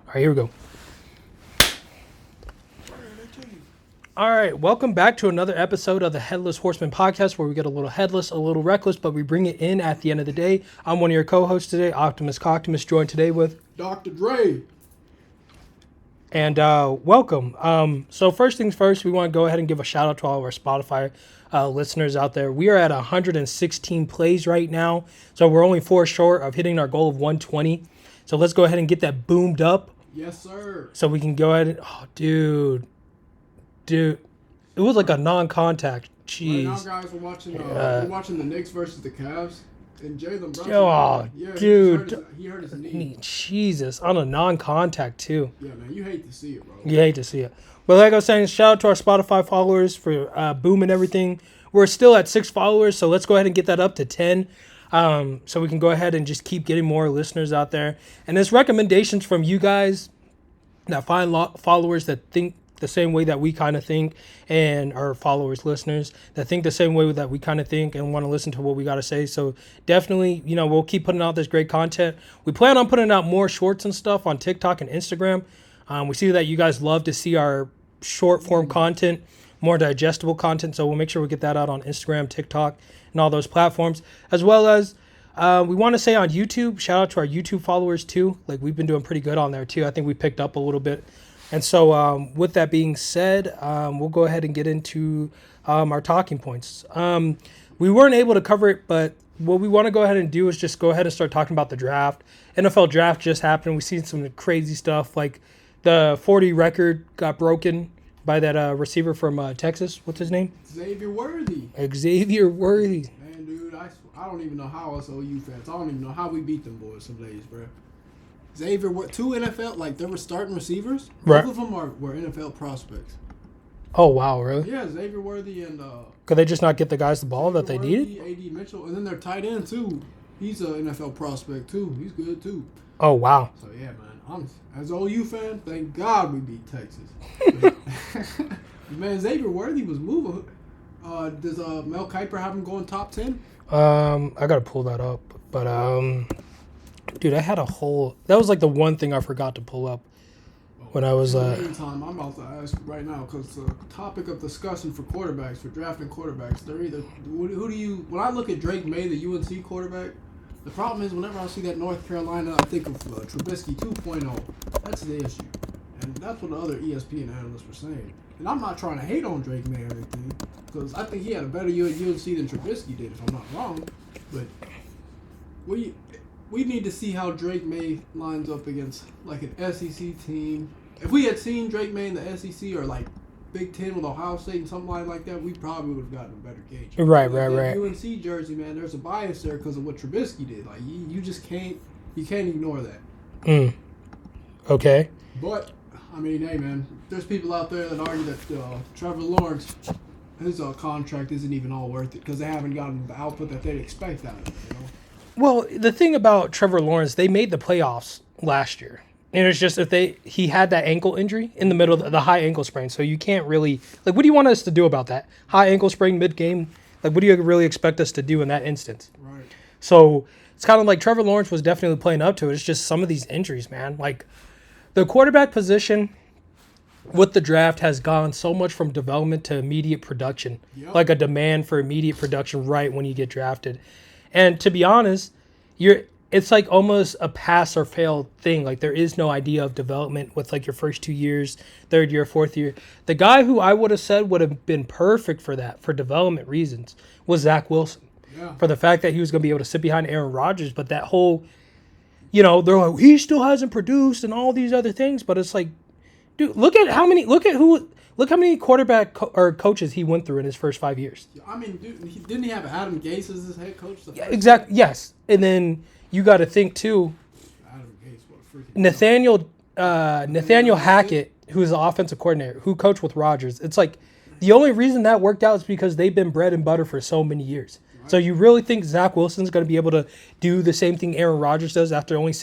All right, here we go. All right, welcome back to another episode of the Headless Horseman podcast, where we get a little headless, a little reckless, but we bring it in at the end of the day. I'm one of your co-hosts today, Optimus Coctimus, joined today with Dr. Dre. And welcome. So first things first, we want to go ahead and give a shout out to all of our Spotify listeners out there. We are at 116 plays right now, so we're only 4 short of hitting our goal of 120. So let's go ahead and get that boomed up. Yes, sir. So we can go ahead and, dude, it was like a non-contact. Jeez. Right now, guys, we're watching the Knicks versus the Cavs, and Jalen Brunson. Oh, yeah, dude. He hurt his knee. Jesus, on a non-contact too. Yeah, man, you hate to see it, bro. You hate to see it. But like I was saying, shout out to our Spotify followers for booming everything. We're still at 6 followers, so let's go ahead and get that up to 10. So we can go ahead and just keep getting more listeners out there. And there's recommendations from you guys that find followers that think the same way that we kind of think, and our followers, listeners that think the same way that we kind of think and want to listen to what we got to say. So definitely, we'll keep putting out this great content. We plan on putting out more shorts and stuff on TikTok and Instagram. We see that you guys love to see our short form content, more digestible content. So we'll make sure we get that out on Instagram, TikTok, and all those platforms, as well as we want to say on YouTube, shout out to our YouTube followers too. Like, we've been doing pretty good on there too. I think we picked up a little bit. And so with that being said, we'll go ahead and get into our talking points. We weren't able to cover it, but what we want to go ahead and do is just go ahead and start talking about the draft. NFL draft just happened. We've seen some crazy stuff, like the 40 record got broken by that receiver from Texas. What's his name? Xavier Worthy. Xavier Worthy. Man, dude, I don't even know how us OU fans, I don't even know how we beat them boys some days, bro. Xavier, 2 NFL, like, they were starting receivers. Right. Both of them were NFL prospects. Oh, wow, really? Yeah, Xavier Worthy and... Could they just not get the guys the ball Xavier that they Worthy, needed? A.D. Mitchell, and then their tight end, too. He's an NFL prospect, too. He's good, too. Oh, wow. So, yeah, man, honest. As an OU fan, thank God we beat Texas. Man, Xavier Worthy was moving. Does Mel Kiper have him going top 10? I got to pull that up, but... Dude, I had that was like the one thing I forgot to pull up when I was... In the meantime, I'm about to ask you right now, because the topic of discussion for quarterbacks, for drafting quarterbacks, they're either... Who do you... When I look at Drake May, the UNC quarterback, the problem is whenever I see that North Carolina, I think of Trubisky 2.0. That's the issue. And that's what the other ESPN analysts were saying. And I'm not trying to hate on Drake May or anything, because I think he had a better year at UNC than Trubisky did, if I'm not wrong. But we need to see how Drake May lines up against, like, an SEC team. If we had seen Drake May in the SEC or, like, Big Ten with Ohio State and something like that, we probably would have gotten a better gauge. Right. UNC jersey, man, there's a bias there because of what Trubisky did. Like, you just can't ignore that. Okay. But, I mean, hey, man, there's people out there that argue that Trevor Lawrence, his contract isn't even all worth it because they haven't gotten the output that they'd expect out of it, Well, the thing about Trevor Lawrence, they made the playoffs last year. And it's just he had that ankle injury in the middle of the high ankle sprain. So you can't really, like, what do you want us to do about that? High ankle sprain mid-game? Like, what do you really expect us to do in that instance? Right. So it's kind of like Trevor Lawrence was definitely playing up to it. It's just some of these injuries, man. Like, the quarterback position with the draft has gone so much from development to immediate production. Yep. Like a demand for immediate production right when you get drafted. And to be honest, it's like almost a pass or fail thing. Like, there is no idea of development with, like, your first 2 years, third year, fourth year. The guy who I would have said would have been perfect for that, for development reasons, was Zach Wilson. Yeah. For the fact that he was going to be able to sit behind Aaron Rodgers. But that whole, they're like, he still hasn't produced and all these other things. But it's like, dude, look how many quarterback or coaches he went through in his first 5 years. I mean, dude, didn't he have Adam Gase as his head coach? Yeah, exactly. Yes. And then you got to think too, Adam Gase, what a freaking Nathaniel Hackett, who's the offensive coordinator, who coached with Rodgers. It's like the only reason that worked out is because they've been bread and butter for so many years. Right. So you really think Zach Wilson's going to be able to do the same thing Aaron Rodgers does after only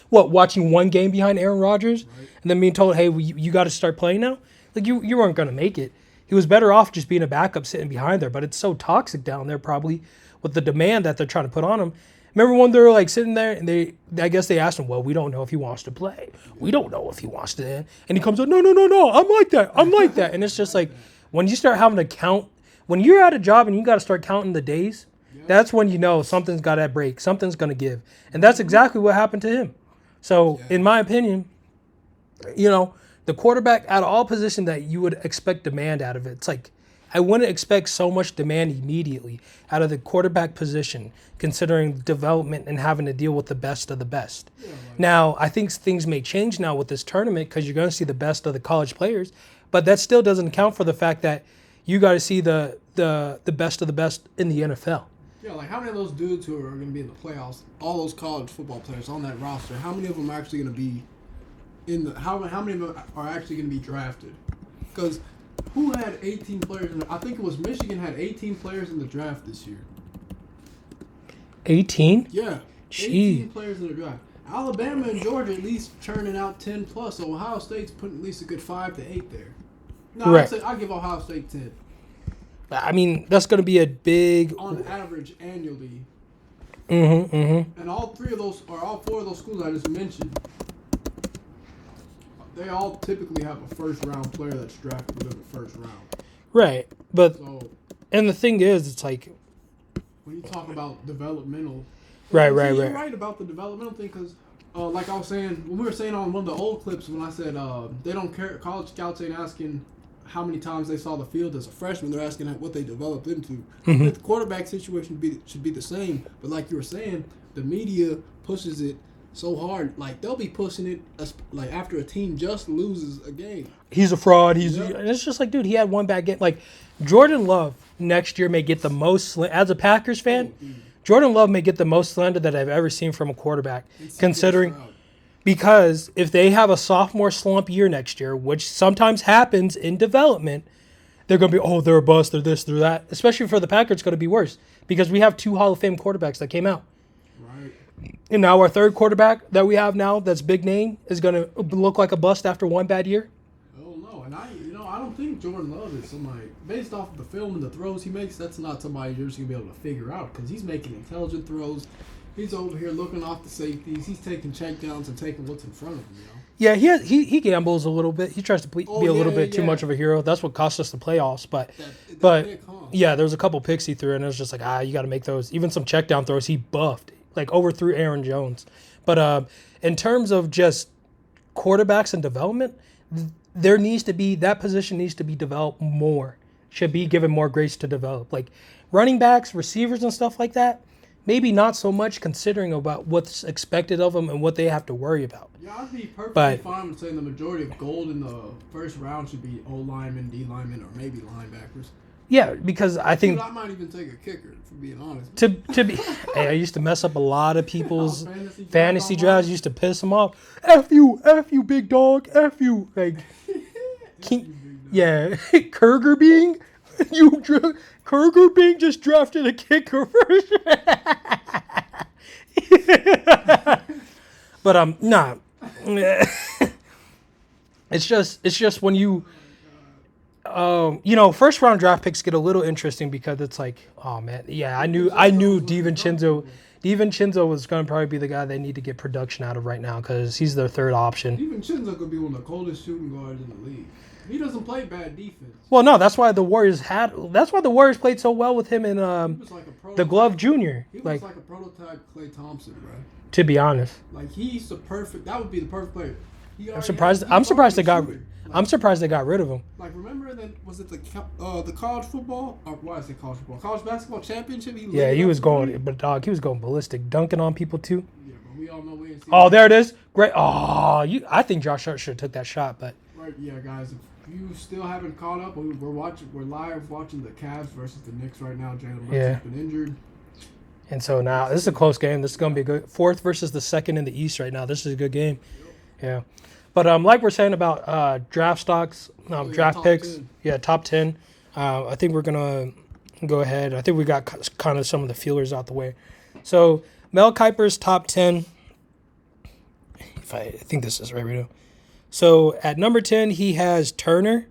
watching one game behind Aaron Rodgers, right, and then being told, hey, you got to start playing now? Like, you weren't going to make it. He was better off just being a backup sitting behind there, but it's so toxic down there probably with the demand that they're trying to put on him. Remember when they were like sitting there and I guess they asked him, well, we don't know if he wants to play. We don't know if he wants to. And he comes up, no, I'm like that. And it's just like, when you start having to count, when you're at a job and you got to start counting the days, that's when you know something's got to break, something's going to give. And that's exactly what happened to him. So in my opinion, the quarterback out of all positions that you would expect demand out of it, it's like, I wouldn't expect so much demand immediately out of the quarterback position, considering development and having to deal with the best of the best. Now, I think things may change now with this tournament because you're going to see the best of the college players, but that still doesn't account for the fact that you got to see the best of the best in the NFL. Yeah, like how many of those dudes who are going to be in the playoffs, all those college football players on that roster, how many of them are actually going to be how many of them are actually going to be drafted? Because who had 18 players? I think it was Michigan had 18 players in the draft this year. 18? Yeah. 18 players in the draft. Alabama and Georgia at least churning out 10 plus. So Ohio State's putting at least a good 5 to 8 there. No, right. I'll give Ohio State 10. I mean, that's going to be a big... On average, annually. Mm-hmm. And all 4 of those schools I just mentioned, they all typically have a first-round player that's drafted within the first round. Right. But, and the thing is, it's like... When you talk about developmental... Right. You're right about the developmental thing because, like I was saying, when we were saying on one of the old clips when I said they don't care, college scouts ain't asking how many times they saw the field as a freshman. They're asking what they developed into. Mm-hmm. The quarterback situation should be the same. But like you were saying, the media pushes it so hard. Like, they'll be pushing it like after a team just loses a game. He's a fraud. And it's just like, dude, he had one bad game. Like, Jordan Love next year may get the most, as a Packers fan, Jordan Love may get the most slander that I've ever seen from a quarterback, considering because if they have a sophomore slump year next year, which sometimes happens in development, they're going to be, they're a bust, they're this, they're that. Especially for the Packers, it's going to be worse because we have 2 Hall of Fame quarterbacks that came out. Right. And now our third quarterback that we have now that's big name is going to look like a bust after one bad year. Oh, no. And I don't think Jordan Love is somebody, based off of the film and the throws he makes, that's not somebody you're just going to be able to figure out because he's making intelligent throws. He's over here looking off the safeties. He's taking checkdowns and taking what's in front of him, Yeah, he gambles a little bit. He tries to be a little bit too much of a hero. That's what cost us the playoffs. But there was a couple picks he threw, and it was just like, you got to make those. Even some check down throws, he buffed, like overthrew Aaron Jones. But in terms of just quarterbacks and development, that position needs to be developed more. Should be given more grace to develop. Like running backs, receivers, and stuff like that. Maybe not so much considering about what's expected of them and what they have to worry about. Yeah, I'd be perfectly fine with saying the majority of gold in the first round should be O-linemen, D-linemen, or maybe linebackers. Yeah, because I think... I might even take a kicker, for being honest. To be... Hey, I used to mess up a lot of people's fantasy drafts. Used to piss them off. F you, big dog, F you. Like, Kurger being... Kurger being just drafted a kicker first. But nah. It's just when you first round draft picks get a little interesting because it's like, oh man, yeah, I knew DiVincenzo was going to probably be the guy they need to get production out of right now because he's their third option. DiVincenzo could be one of the coldest shooting guards in the league. He doesn't play bad defense. Well, no, that's why the Warriors played so well with him in the Glove Junior. He was like a prototype Klay Thompson, bro. To be honest, like he's that would be the perfect player. I'm surprised they got rid of him. Like, remember that, was it the college football, or why is it college football? College basketball championship? He was going ballistic, dunking on people too. Yeah, but we all know we ain't seen Oh, there it is. Great. Oh, I think Josh Hart should have took that shot, but. Right, yeah, guys. If you still haven't caught up, we're live watching the Cavs versus the Knicks right now. Jalen Brunson's been injured. And so now, this is a close game. This is going to be a good fourth versus the second in the East right now. This is a good game. Yep. Yeah. But like we're saying about draft stocks, draft picks, 10. Top 10. I think we're going to go ahead. I think we got kind of some of the feelers out the way. So Mel Kiper's top 10. I think this is right now. So at number 10, he has Turner,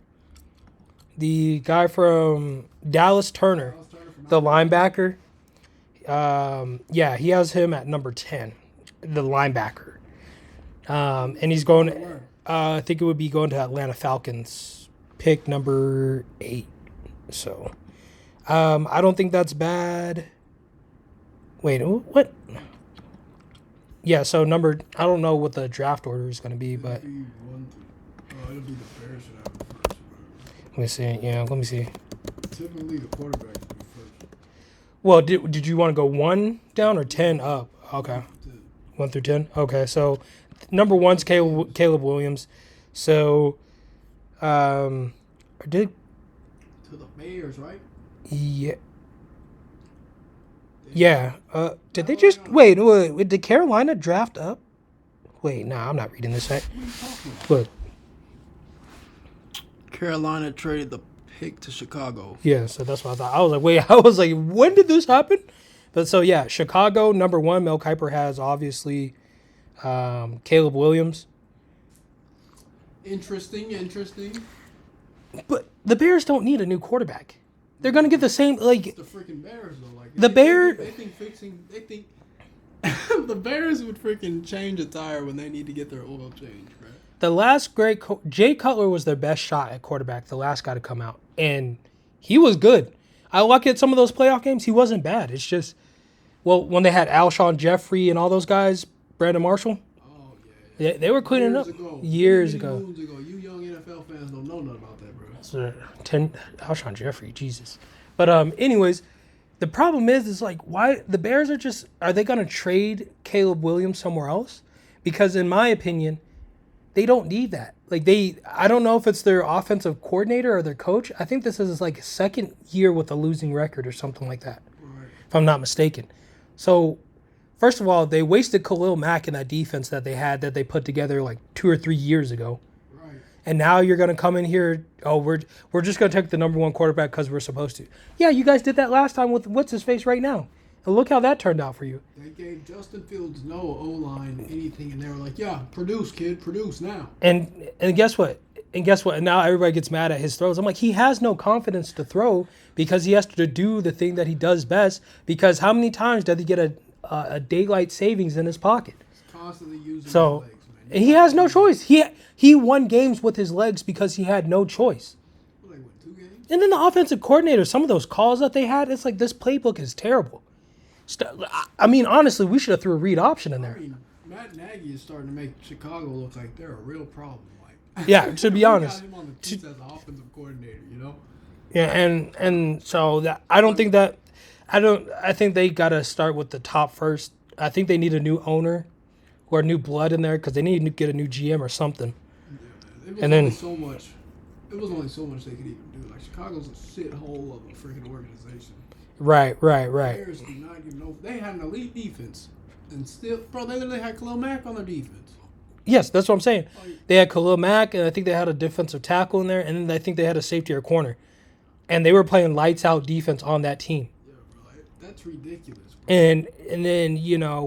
the guy from Dallas Turner, the linebacker. Yeah, he has him at number 10, the linebacker. And he's going. I think it would be going to Atlanta Falcons, pick number 8. So, I don't think that's bad. Wait, what? Yeah, so I don't know what the draft order is going to be, but. It'll be the Bears should have the first. Let me see. Yeah, let me see. Typically, the quarterback would be first. Well, did you want to go 1 down or 10 up? Okay. 1 through 10? Okay, so number 1's Caleb Williams. So, To the Bears, right? Yeah. Yeah. Did they just wait? Did Carolina draft up? Wait, nah, I'm not reading this right. What are you talking about? Look. Carolina traded the pick to Chicago. Yeah, so that's what I thought. I was like, wait, I was like, when did this happen? But so yeah, Chicago number 1. Mel Kiper has obviously Caleb Williams. Interesting. But the Bears don't need a new quarterback. They're gonna get the same like the freaking Bears though. Like the Bears. They think the Bears would freaking change a tire when they need to get their oil changed, bro. The last great Jay Cutler was their best shot at quarterback. The last guy to come out, and he was good. I look at some of those playoff games. He wasn't bad. It's just, well, when they had Alshon Jeffrey and all those guys, Brandon Marshall. Oh yeah. They were cleaning up years ago. Moons ago. You young NFL fans don't know nothing about that, bro. So, Alshon Jeffrey, Jesus. But anyways, the problem is like why the Bears are they gonna trade Caleb Williams somewhere else? Because in my opinion, they don't need that. Like I don't know if it's their offensive coordinator or their coach. I think this is like second year with a losing record or something like that, Right. if I'm not mistaken. So, first of all, they wasted Khalil Mack in that defense that they put together like 2 or 3 years ago. Right. And now you're going to come in here, we're just going to take the number 1 quarterback because we're supposed to. Yeah, you guys did that last time with what's-his-face right now. And look how that turned out for you. They gave Justin Fields no O-line, anything, and they were like, yeah, produce, kid, produce now. And guess what? And now everybody gets mad at his throws. I'm like, he has no confidence to throw because he has to do the thing that he does best. Because how many times does he get a daylight savings in his pocket? He's constantly using his So, legs, man. and he has no choice. He won games with his legs because he had no choice. What, they won 2 games? And then the offensive coordinator, some of those calls that they had, it's like this playbook is terrible. I mean, honestly, we should have threw a read option in there. I mean, Matt Nagy is starting to make Chicago look like they're a real problem. Like, Yeah, to be honest. Got him on the team as the offensive coordinator, you know? Yeah, and so I think they got to start with the top first. I think they need a new owner or new blood in there because they need to get a new GM or something. Yeah, man. And then It was only so much they could even do. Like, Chicago's a shithole of a freaking organization. Right. Bears do not even know. They had an elite defense. And still, bro, they literally had Khalil Mack on their defense. Yes, that's what I'm saying. They had Khalil Mack, and I think they had a defensive tackle in there, and then I think they had a safety or corner. And they were playing lights out defense on that team. Yeah, bro, that's ridiculous, bro. And then,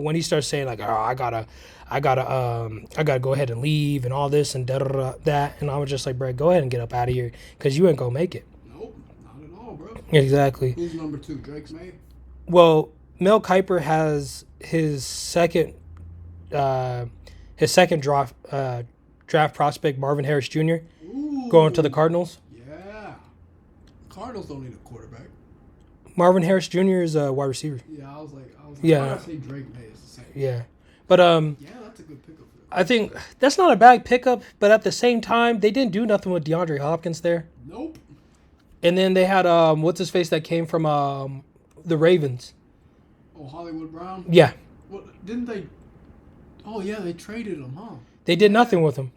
when he starts saying like, oh, I gotta go ahead and leave and all this and that, and I was just like, bro, go ahead and get up out of here because you ain't gonna make it. Nope, not at all, bro. Exactly. Who's number 2? Drake May? Well, Mel Kiper has his second draft prospect, Marvin Harris Jr., Ooh, going to the Cardinals. Yeah. Cardinals don't need a quarterback. Marvin Harris Jr. is a wide receiver. Yeah, I was like, Yeah. why did I say Drake May is the same? Yeah. But Yeah, that's a good pickup for them. I think that's not a bad pickup, but at the same time, they didn't do nothing with DeAndre Hopkins there. Nope. And then they had what's his face that came from the Ravens. Oh, Hollywood Brown? Yeah. What didn't they? Oh yeah, they traded him, huh? They did nothing with him.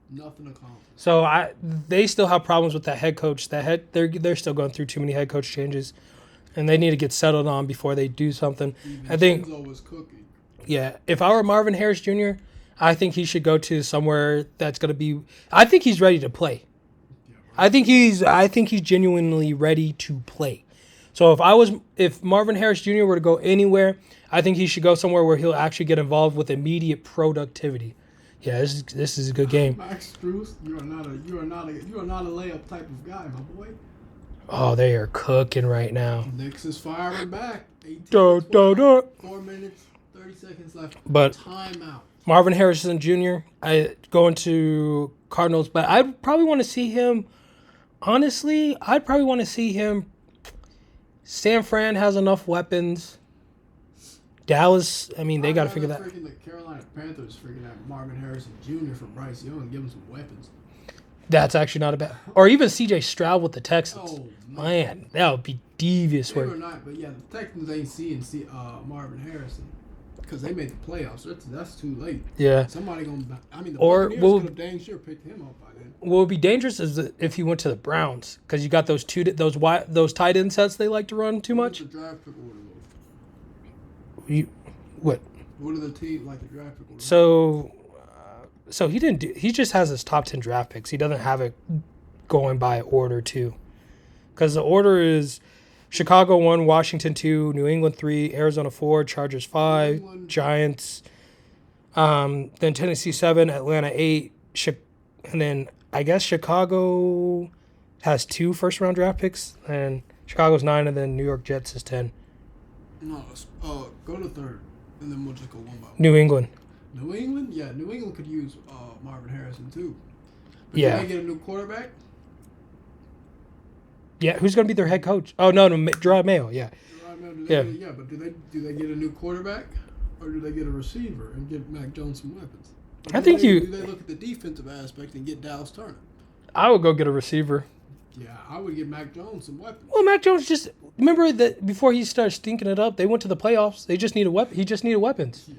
Nothing accomplished. So they still have problems with that head coach. They're still going through too many head coach changes, and they need to get settled on before they do something. Even I think. Enzo was cooking. Yeah, if I were Marvin Harris Jr., I think he should go to somewhere that's going to be. I think he's ready to play. Yeah, right. I think he's genuinely ready to play. So if Marvin Harris Jr. were to go anywhere, I think he should go somewhere where he'll actually get involved with immediate productivity. Yeah, this is a good game. Max Strus, you are not a layup type of guy, my boy. Oh, they are cooking right now. Knicks is firing back. 18 Do, to do, 12, do. 4 minutes, 30 seconds left. But Timeout. Marvin Harrison Jr., going to Cardinals, but I'd probably want to see him. Honestly, I'd probably want to see him. San Fran has enough weapons. Dallas, I mean, they got to figure that. Freaking the Carolina Panthers freaking out Marvin Harrison Jr. for Bryce Young and give him some weapons. That's actually not a bad. Or even C.J. Stroud with the Texans. Oh, man, that would be devious They work. were not, but yeah, the Texans ain't seeing Marvin Harrison because they made the playoffs. That's too late. Yeah. Somebody gonna. I mean, the Or Buccaneers will- could have dang sure picked him up by then. What would be dangerous is if he went to the Browns, because you got those tight end sets they like to run too much. What does the draft pick order look? What? What are the teams like the draft pick order? So he didn't do. He just has his top 10 draft picks. He doesn't have it going by order too, because the order is Chicago 1, Washington 2, New England 3, Arizona 4, Chargers 5, Giants. Then Tennessee 7, Atlanta 8, and then I guess Chicago has 2 first-round draft picks, and Chicago's 9, and then New York Jets is 10. No, go to third, and then we'll just go one by one. New England. New England, yeah, New England could use Marvin Harrison too. But Yeah. Did they get a new quarterback? Yeah, who's going to be their head coach? Oh, no, Gerard Mayo, yeah. Yeah, but do they get a new quarterback, or do they get a receiver and get Mac Jones some weapons? Or do they look at the defensive aspect and get Dallas Turner? I would go get a receiver. Yeah, I would get Mac Jones some weapons. Well, Mac Jones just remember that before he started stinking it up, they went to the playoffs. They just needed weapon. He just needed weapons. Yeah,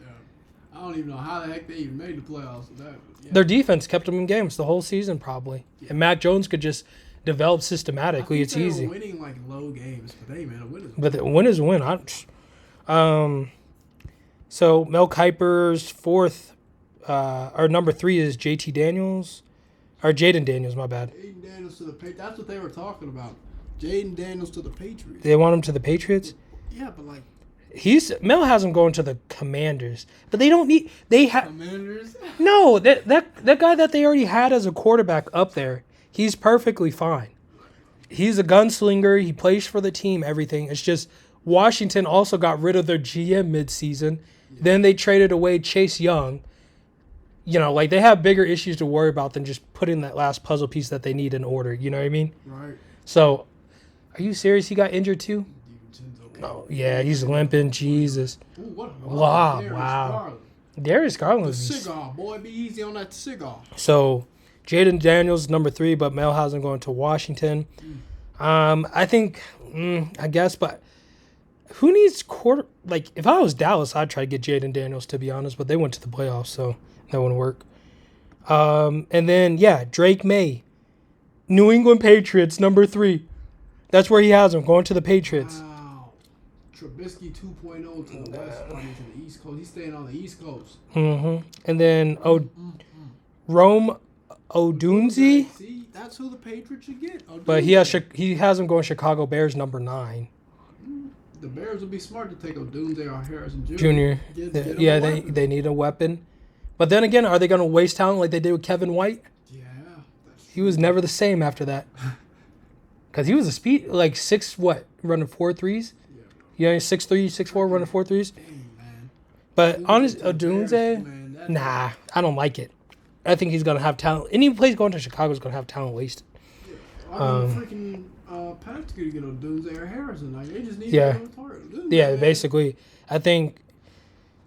I don't even know how the heck they even made the playoffs with that. Yeah. Their defense kept them in games the whole season, probably. Yeah. And Mac Jones could just develop systematically. It's easy. Were winning like low games, but hey, man, a win is. But the win is a win. So Mel Kiper's fourth, or number 3 is J.T. Daniels, or Jaden Daniels. My bad. Jaden Daniels to the Patriots. That's what they were talking about. Jaden Daniels to the Patriots. They want him to the Patriots. Yeah, but like. Mel has him going to the Commanders, but they don't need. They have Commanders. no that guy that they already had as a quarterback up there. He's perfectly fine. He's a gunslinger. He plays for the team. Everything. It's just Washington also got rid of their GM midseason. Yeah. Then they traded away Chase Young. You know, like they have bigger issues to worry about than just putting that last puzzle piece that they need in order. You know what I mean? Right. So, are you serious? He got injured too? Oh, yeah, he's limping. Jesus. Ooh, Wow. Darius Garland. The cigar, boy. Be easy on that cigar. So, Jaden Daniels, number 3, but Mel has him going to Washington. I think, I guess, but who needs like, if I was Dallas, I'd try to get Jaden Daniels, to be honest, but they went to the playoffs, so that wouldn't work. And then, yeah, Drake May, New England Patriots, number 3. That's where he has him, going to the Patriots. Wow. Trubisky 2.0 to the West, probably to the East Coast. He's staying on the East Coast. And then Rome Odunze. See, that's who the Patriots should get. Odunze. But he has him going Chicago Bears, number 9. The Bears would be smart to take Odunze or Harrison Jr. Yeah, they need a weapon. But then again, are they going to waste talent like they did with Kevin White? Yeah. He was never the same after that. Because he was a speed, like 6, running 4.3s? Yeah, 6'3", 6'4", running 4.3s. Dang, man. But honestly, Odunze, nah, I don't like it. I think he's going to have talent. Any place going to Chicago is going to have talent wasted. Yeah. I mean, freaking Pat's going to get Odunze or Harrison. Like, they just need Yeah. to target. Yeah, basically. I think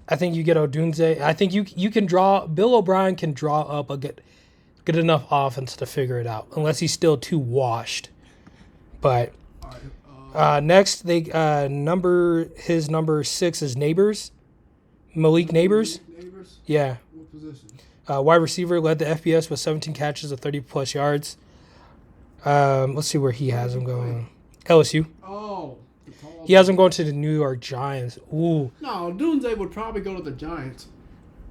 you get Odunze. I think you can draw. Bill O'Brien can draw up a good enough offense to figure it out, unless he's still too washed. But next, number 6 is Neighbors, Malik Neighbors. Yeah. What position? Wide receiver, led the FBS with 17 catches of 30-plus yards. Let's see where he has him going. LSU. Oh. He has him going to the New York Giants. Ooh. No, Odunze would probably go to the Giants,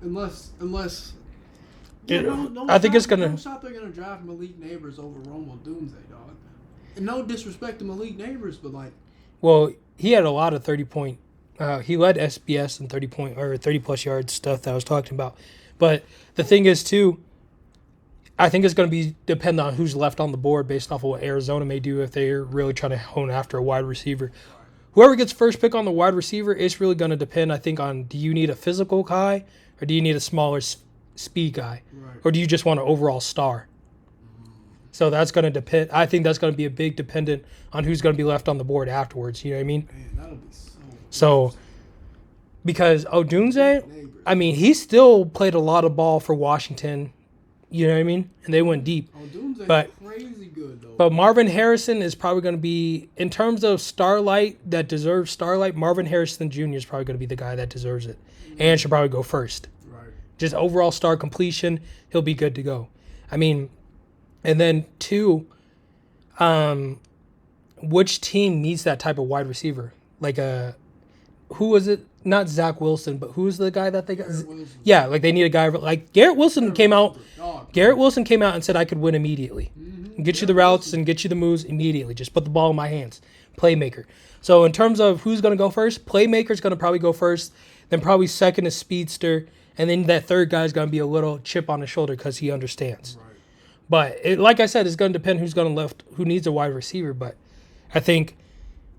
unless. I think it's gonna. No shot they're gonna draft Malik Neighbors over Rome Odunze, dog. And no disrespect to Malik Neighbors, but like. Well, he had a lot of 30-point. He led SBS in 30-plus yards stuff that I was talking about. But the thing is too, I think it's going to depend on who's left on the board based off of what Arizona may do if they're really trying to hone after a wide receiver. whoever gets first pick on the wide receiver, it's really going to depend, I think, on do you need a physical guy or do you need a smaller speed guy? Right. Or do you just want an overall star? So that's going to depend. I think that's going to be a big dependent on who's going to be left on the board afterwards. You know what I mean? Man, that'll be so because Odunze, I mean, he still played a lot of ball for Washington. You know what I mean? And they went deep. But crazy good though. But Marvin Harrison is probably going to be, in terms of starlight that deserves starlight, Marvin Harrison Jr. is probably going to be the guy that deserves it, and should probably go first. Right. Just overall star completion, he'll be good to go. I mean, and then 2, which team needs that type of wide receiver? Like who was it? Not Zach Wilson, but who's the guy that they got? Yeah, like they need a guy like Garrett Wilson came out. Garrett Wilson came out and said I could win immediately, and get you the routes and get you the moves immediately. Just put the ball in my hands, playmaker. So in terms of who's going to go first, playmaker's going to probably go first. Then probably second is speedster, and then that third guy is going to be a little chip on his shoulder because he understands. Right. But like I said, it's going to depend who needs a wide receiver. But I think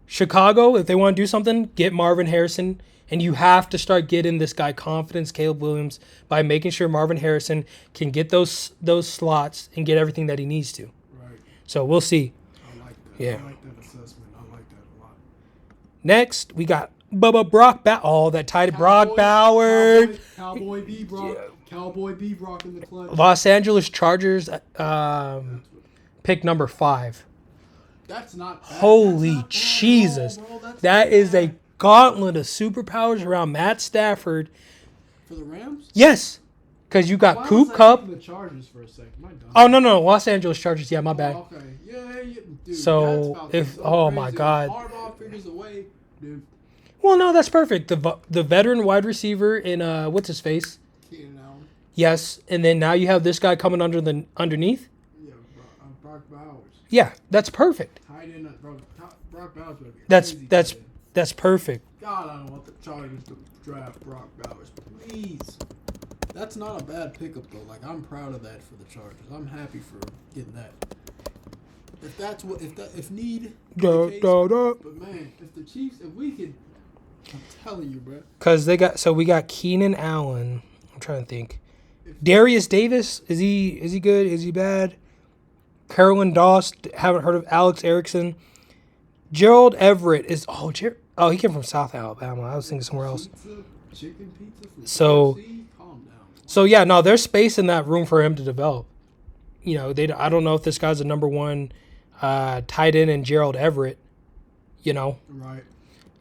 Chicago, if they want to do something, get Marvin Harrison. And you have to start getting this guy confidence, Caleb Williams, by making sure Marvin Harrison can get those slots and get everything that he needs to. Right. So we'll see. I like that. Yeah. I like that assessment. I like that a lot. Next, we got Brock that tight Brock Bowers. Cowboy B Brock. Yeah. Cowboy B Brock in the clutch. Los Angeles Chargers, pick number 5. That's not bad. Holy That's not Jesus. bad at all, That is a gauntlet of superpowers around Matt Stafford. For the Rams? Yes. Because you got Coop Cup. The Chargers for a second. Oh, no. Los Angeles Chargers. Yeah, my bad. Okay. Yeah. Dude, so, my God. Harbaugh figures a way, dude. Well, no, that's perfect. The veteran wide receiver in, what's his face? Keenan Allen. Yes. And then now you have this guy coming underneath. Yeah, Brock Bowers. Yeah, that's perfect. Tight end, Brock Bowers. That's perfect. God, I don't want the Chargers to draft Brock Bowers. Please. That's not a bad pickup, though. Like, I'm proud of that for the Chargers. I'm happy for getting that. If that's what, if need, but man, if the Chiefs, if we could, I'm telling you, bro. Because we got Keenan Allen. I'm trying to think. Darius Davis, is he good? Is he bad? Carolyn Doss, haven't heard of Alex Erickson. Gerald Everett is he came from South Alabama. I was thinking somewhere else. Chicken pizza from so KFC? Calm down. So yeah, no, there's space in that room for him to develop. You know, I don't know if this guy's a number 1 tight end in Gerald Everett. You know, right?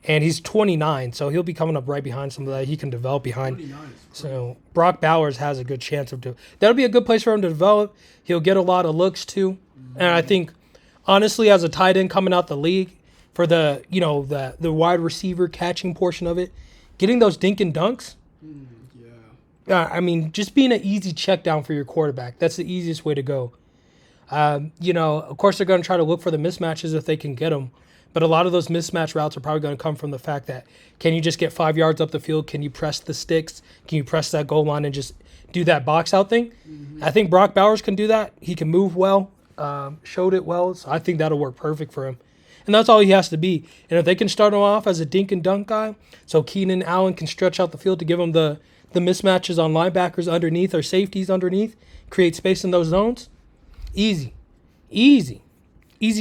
And he's 29, so he'll be coming up right behind some of that he can develop behind. 29 so Brock Bowers has a good chance of that'll be a good place for him to develop. He'll get a lot of looks too, and I think honestly, as a tight end coming out the league for the wide receiver catching portion of it, getting those dink and dunks. I mean, just being an easy check down for your quarterback. That's the easiest way to go. Of course, they're going to try to look for the mismatches if they can get them. But a lot of those mismatch routes are probably going to come from the fact that, can you just get 5 yards up the field? Can you press the sticks? Can you press that goal line and just do that box out thing? Mm-hmm. I think Brock Bowers can do that. He can move well, showed it well. So I think that'll work perfect for him. And that's all he has to be. And if they can start him off as a dink and dunk guy, so Keenan Allen can stretch out the field to give him the mismatches on linebackers underneath or safeties underneath, create space in those zones, easy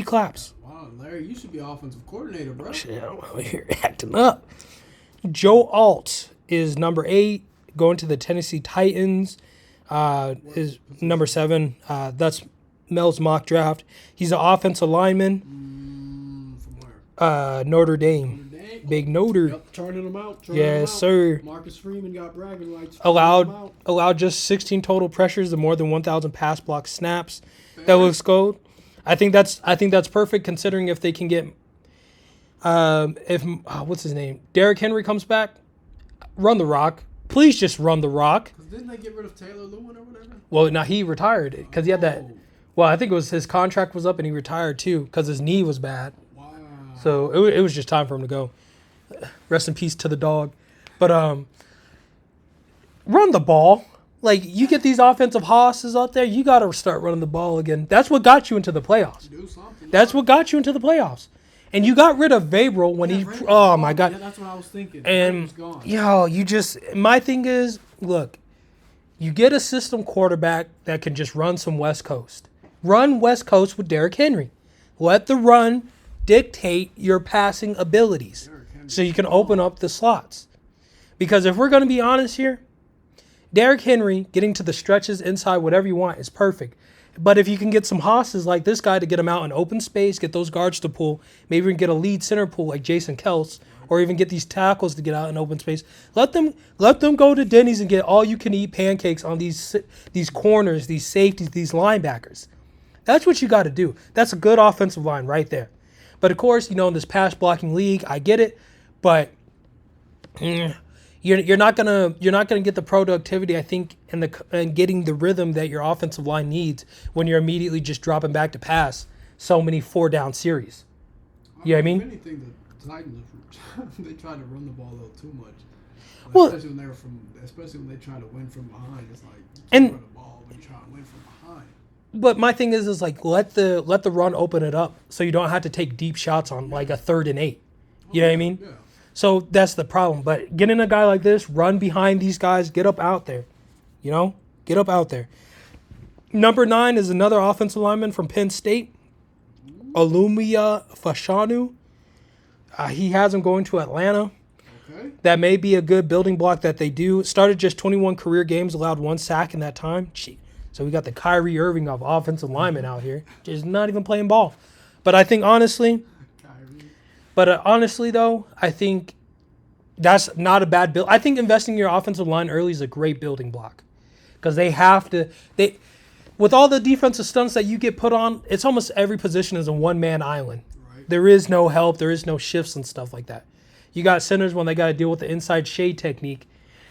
claps. Wow, Larry, you should be offensive coordinator, bro. Yeah, well, you're acting up. Joe Alt is number 8, going to the Tennessee Titans. Is number 7. That's Mel's mock draft. He's an offensive lineman. From where? Notre Dame. Big Notre. Yep, turning them out. Yes, sir. Marcus Freeman got bragging rights. Allowed just 16 total pressures and more than 1,000 pass block snaps. Fair. That looks good. I think that's perfect considering if they can get what's his name? Derrick Henry comes back, run the rock. Please just run the rock. Didn't they get rid of Taylor Lewin or whatever? Well, now he retired because he had that. Well, I think it was his contract was up and he retired too because his knee was bad. Wow. So it was just time for him to go. Rest in peace to the dog. But run the ball. Like, you get these offensive hosses out there, you got to start running the ball again. That's what got you into the playoffs. Do something. That's what got you into the playoffs. And you got rid of Vrabel when oh my God. Yeah, that's what I was thinking. And, Gone. My thing is, look, you get a system quarterback that can just run some West Coast. Run West Coast with Derrick Henry. Let the run dictate your passing abilities so you can open up the slots. Because if we're going to be honest here, Derrick Henry getting to the stretches inside, whatever you want, is perfect. But if you can get some hosses like this guy to get him out in open space, get those guards to pull, maybe even get a lead center pull like Jason Kels, or even get these tackles to get out in open space. Let them go to Denny's and get all you can eat pancakes on these corners, these safeties, these linebackers. That's what you got to do. That's a good offensive line right there. But of course, in this pass blocking league, I get it, but you're not gonna get the productivity, I think, and getting the rhythm that your offensive line needs when you're immediately just dropping back to pass so many 4-down series. You know what I mean? If anything, the Titans they try to run the ball a little too much. Well, especially when they try to win from behind, it's like you can't run the ball when you try to win from behind. But my thing is like let the run open it up so you don't have to take deep shots on like a 3rd and 8. You know what I mean? Yeah. So that's the problem. But getting a guy like this, run behind these guys, get up out there. Get up out there. Number 9 is another offensive lineman from Penn State, Alumia Fashanu. He has him going to Atlanta. Okay. That may be a good building block that they do. Started just 21 career games, allowed 1 sack in that time. So we got the Kyrie Irving of offensive linemen out here, just not even playing ball. But I think honestly, though, I think that's not a bad build. I think investing in your offensive line early is a great building block because with all the defensive stunts that you get put on, it's almost every position is a one-man island. Right. There is no help. There is no shifts and stuff like that. You got centers when they got to deal with the inside shade technique,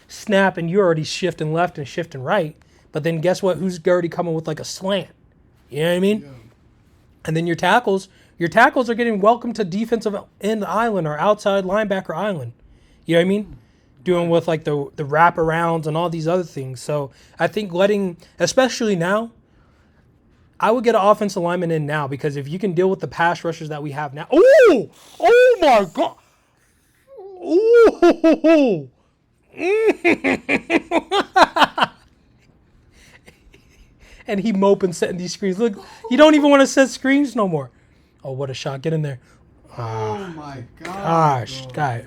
snap, and you're already shifting left and shifting right. But then guess what? Who's already coming with like a slant? You know what I mean? Yeah. And then your tackles are getting welcome to defensive end island or outside linebacker island. You know what I mean? Doing with like the wraparounds and all these other things. So I think especially now, I would get an offensive lineman in now because if you can deal with the pass rushers that we have now. Oh my God. Ooh. And he moping setting these screens. Look, you don't even want to set screens no more. Oh, what a shot. Get in there. Oh, my gosh, bro. Guy.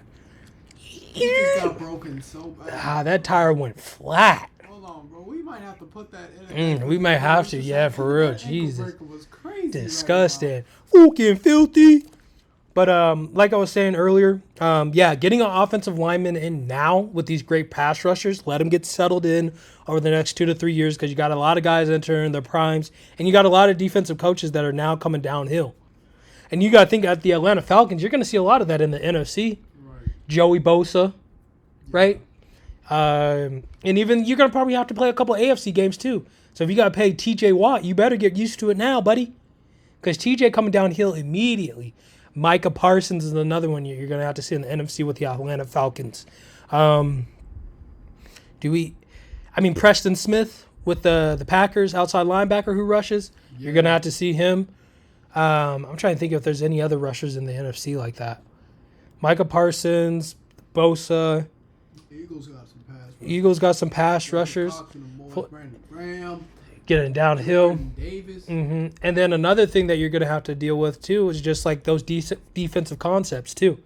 He just got broken so bad. That tire went flat. Hold on, bro. We might have to put that in. We might have to. Yeah, for real. Jesus. Was crazy. Disgusting. Fucking filthy. But like I was saying earlier, getting an offensive lineman in now with these great pass rushers, let them get settled in over the next 2 to 3 years because you got a lot of guys entering their primes, and you got a lot of defensive coaches that are now coming downhill. And you got to think at the Atlanta Falcons, you're going to see a lot of that in the NFC. Right. Joey Bosa, right? And even you're going to probably have to play a couple of AFC games too. So if you got to pay TJ Watt, you better get used to it now, buddy, because TJ coming downhill immediately. Micah Parsons is another one you're going to have to see in the NFC with the Atlanta Falcons. Preston Smith with the Packers, outside linebacker who rushes. Yeah. You're going to have to see him. I'm trying to think if there's any other rushers in the NFC like that. Micah Parsons, Bosa. Eagles got some pass rushers. Brandon Graham. Getting downhill. Davis. Mm-hmm. And then another thing that you're going to have to deal with, too, is just like those defensive concepts, too.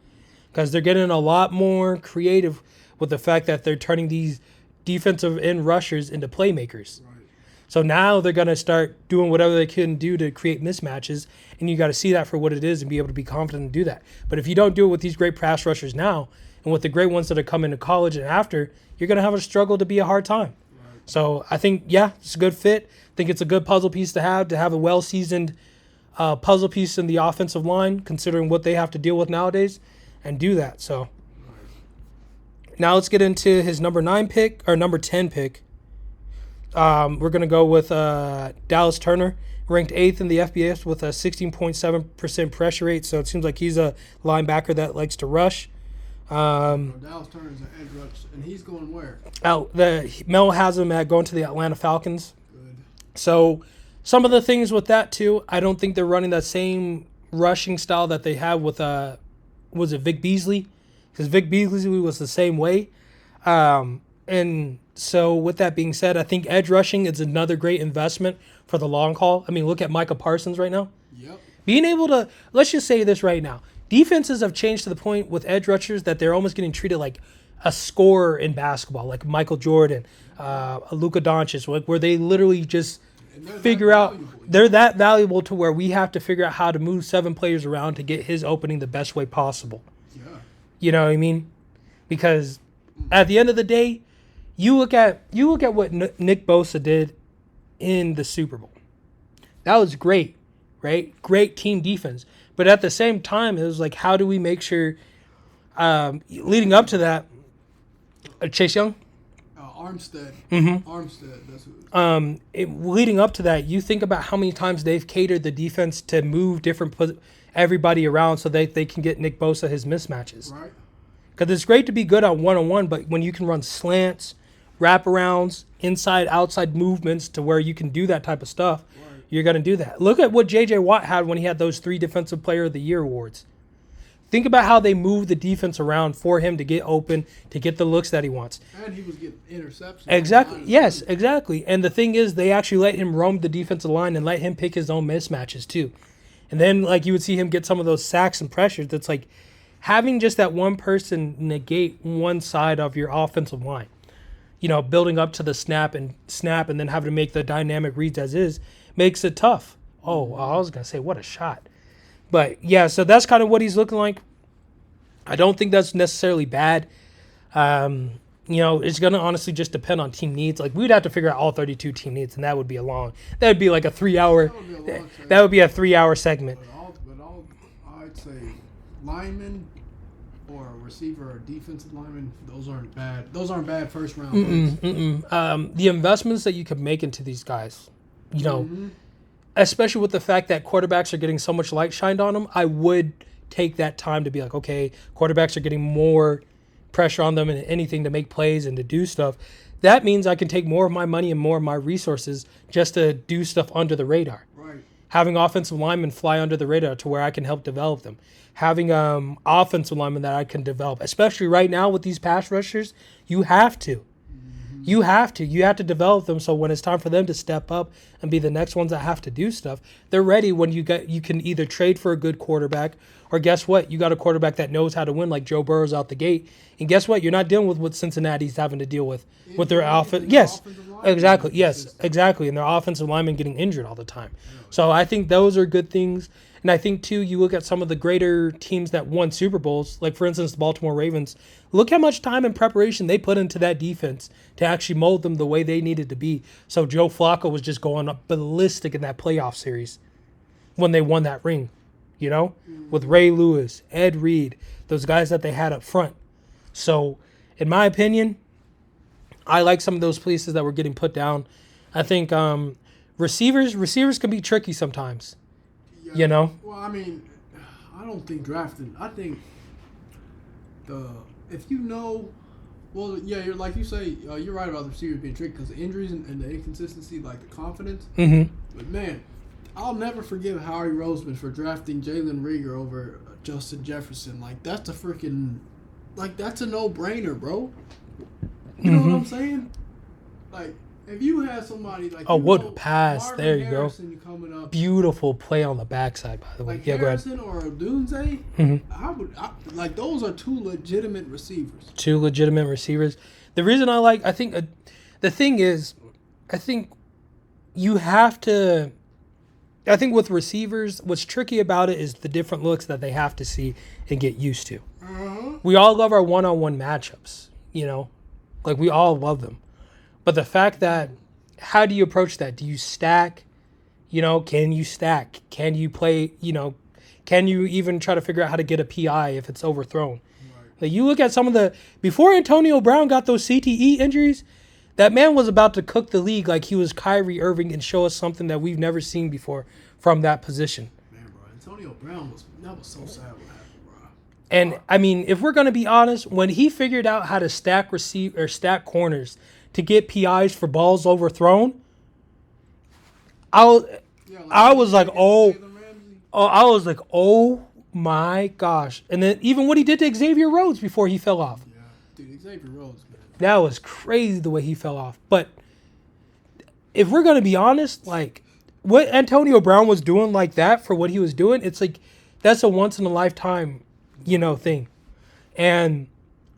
Because they're getting a lot more creative with the fact that they're turning these defensive end rushers into playmakers. Right. So now they're going to start doing whatever they can do to create mismatches, and you got to see that for what it is and be able to be confident to do that. But if you don't do it with these great pass rushers now and with the great ones that are coming to college and after, you're going to have a struggle to be a hard time. So I think, it's a good fit. I think it's a good puzzle piece to have a well-seasoned puzzle piece in the offensive line, considering what they have to deal with nowadays, and do that. So now let's get into his number 10 pick. We're going to go with Dallas Turner, ranked 8th in the FBS with a 16.7% pressure rate. So it seems like he's a linebacker that likes to rush. Dallas Turner is an edge rush, and he's going where? Mel has him at going to the Atlanta Falcons. Good. So some of the things with that too, I don't think they're running that same rushing style that they have with was it Vic Beasley? Because Vic Beasley was the same way. And so with that being said, I think edge rushing is another great investment for the long haul. I mean, look at Micah Parsons right now. Yep. Being able to, let's just say this right now. Defenses have changed to the point with edge rushers that they're almost getting treated like a scorer in basketball, like Michael Jordan, Luka Doncic, where they literally just figure out they're that valuable to where we have to figure out how to move 7 players around to get his opening the best way possible. Yeah. You know what I mean? Because at the end of the day, you look at what Nick Bosa did in the Super Bowl. That was great, right? Great team defense. But at the same time, it was like, how do we make sure, leading up to that, Chase Young? Armstead. Mm-hmm. Armstead, that's who it is. Leading up to that, you think about how many times they've catered the defense to move everybody around so they can get Nick Bosa his mismatches. Right. Because it's great to be good on one-on-one, but when you can run slants, wraparounds, inside, outside movements to where you can do that type of stuff, right, you're going to do that. Look at what J.J. Watt had when he had those 3 Defensive Player of the Year awards. Think about how they moved the defense around for him to get open, to get the looks that he wants. And he was getting interceptions. Exactly. Yes, exactly. And the thing is, they actually let him roam the defensive line and let him pick his own mismatches too. And then, like, you would see him get some of those sacks and pressures. That's like having just that one person negate one side of your offensive line. You know, building up to the snap and then having to make the dynamic reads as is makes it tough. Oh, I was going to say, what a shot. But, yeah, so that's kind of what he's looking like. I don't think that's necessarily bad. You know, it's going to honestly just depend on team needs. Like, we'd have to figure out all 32 team needs, and that would be that would be like a 3-hour, that would be a 3-hour segment. But I'd say linemen or receiver or defensive linemen, those aren't bad. Those aren't bad first round picks. The investments that you could make into these guys, you know, especially with the fact that quarterbacks are getting so much light shined on them, I would take that time to be like, okay, quarterbacks are getting more pressure on them and anything to make plays and to do stuff. That means I can take more of my money and more of my resources just to do stuff under the radar. Right. Having offensive linemen fly under the radar to where I can help develop them. Having offensive linemen that I can develop, especially right now with these pass rushers, you have to. You have to develop them so when it's time for them to step up and be the next ones that have to do stuff, they're ready when you can either trade for a good quarterback or guess what? You got a quarterback that knows how to win like Joe Burrow's out the gate. And guess what? You're not dealing with what Cincinnati's having to deal with their offense. Yes, exactly. Yes, exactly. And their offensive linemen getting injured all the time. So I think those are good things. And I think, too, you look at some of the greater teams that won Super Bowls, like, for instance, the Baltimore Ravens. Look how much time and preparation they put into that defense to actually mold them the way they needed to be. So Joe Flacco was just going up ballistic in that playoff series when they won that ring, you know, with Ray Lewis, Ed Reed, those guys that they had up front. So, in my opinion, I like some of those pieces that were getting put down. I think receivers can be tricky sometimes. Yeah, you know? Well, I mean, I don't think drafting. I think if you know, well, yeah, you're like you say, you're right about the receivers being tricky because the injuries and the inconsistency, like the confidence. Mm-hmm. But man, I'll never forgive Howie Roseman for drafting Jalen Reagor over Justin Jefferson. Like that's that's a no-brainer, bro. You know what I'm saying? Like. If you had somebody like what a pass! Marvin There you Harrison go. Coming up, beautiful play on the backside, by the way. Like yeah, Harrison or Dunze, mm-hmm. Like those are 2 legitimate receivers. 2 legitimate receivers. The reason I think the thing is, I think you have to. I think with receivers, what's tricky about it is the different looks that they have to see and get used to. We all love our one-on-one matchups, you know, like we all love them. But the fact that, how do you approach that? Do you stack? You know, can you stack? Can you play, you know, can you even try to figure out how to get a PI if it's overthrown? Right. Like you look at some of before Antonio Brown got those CTE injuries, that man was about to cook the league like he was Kyrie Irving and show us something that we've never seen before from that position. Man, bro, Antonio Brown that was so sad what happened, bro. And, I mean, if we're going to be honest, when he figured out how to stack corners to get PIs for balls overthrown, I was like, oh Oh, I was like, oh my gosh. And then even what he did to Xavier Rhodes before he fell off. Yeah, dude, Xavier Rhodes, man. That was crazy the way he fell off. But if we're going to be honest, like what Antonio Brown was doing like that for what he was doing, it's like that's a once in a lifetime, thing. And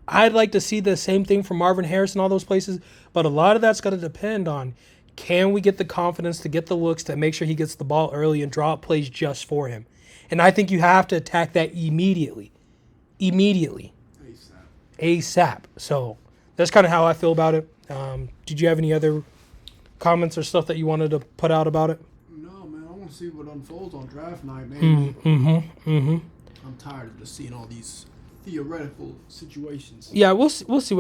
I'd like to see the same thing from Marvin Harris and all those places. But a lot of that's going to depend on can we get the confidence to get the looks to make sure he gets the ball early and draw up plays just for him. And I think you have to attack that immediately. ASAP. So that's kind of how I feel about it. Did you have any other comments or stuff that you wanted to put out about it? No, man. I want to see what unfolds on draft night, man. I'm tired of just seeing all these theoretical situations. Yeah, we'll see.